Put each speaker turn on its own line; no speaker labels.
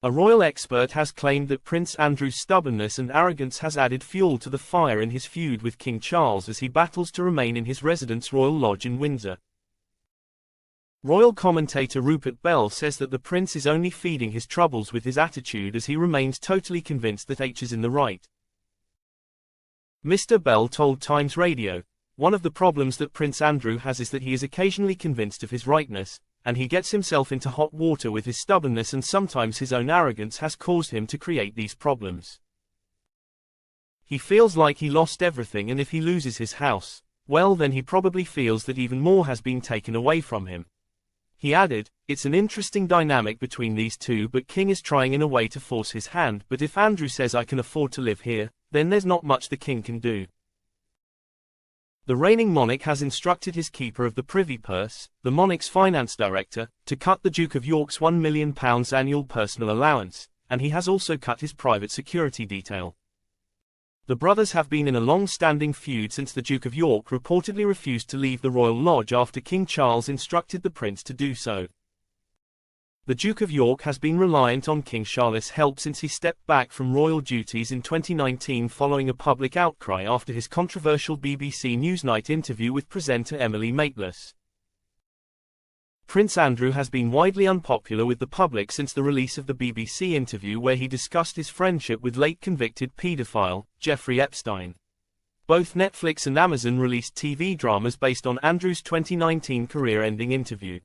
A royal expert has claimed that Prince Andrew's stubbornness and arrogance has added fuel to the fire in his feud with King Charles as he battles to remain in his residence Royal Lodge in Windsor. Royal commentator Rupert Bell says that the prince is only feeding his troubles with his attitude as he remains totally convinced that H is in the right. Mr. Bell told Times Radio, "One of the problems that Prince Andrew has is that he is occasionally convinced of his rightness, and he gets himself into hot water with his stubbornness, and sometimes his own arrogance has caused him to create these problems. He feels like he lost everything, and if he loses his house, well then he probably feels that even more has been taken away from him." He added, "It's an interesting dynamic between these two, but King is trying in a way to force his hand, but if Andrew says I can afford to live here, then there's not much the king can do." The reigning monarch has instructed his keeper of the privy purse, the monarch's finance director, to cut the Duke of York's £1 million annual personal allowance, and he has also cut his private security detail. The brothers have been in a long-standing feud since the Duke of York reportedly refused to leave the Royal Lodge after King Charles instructed the prince to do so. The Duke of York has been reliant on King Charles's help since he stepped back from royal duties in 2019 following a public outcry after his controversial BBC Newsnight interview with presenter Emily Maitlis. Prince Andrew has been widely unpopular with the public since the release of the BBC interview where he discussed his friendship with late convicted paedophile, Jeffrey Epstein. Both Netflix and Amazon released TV dramas based on Andrew's 2019 career-ending interview.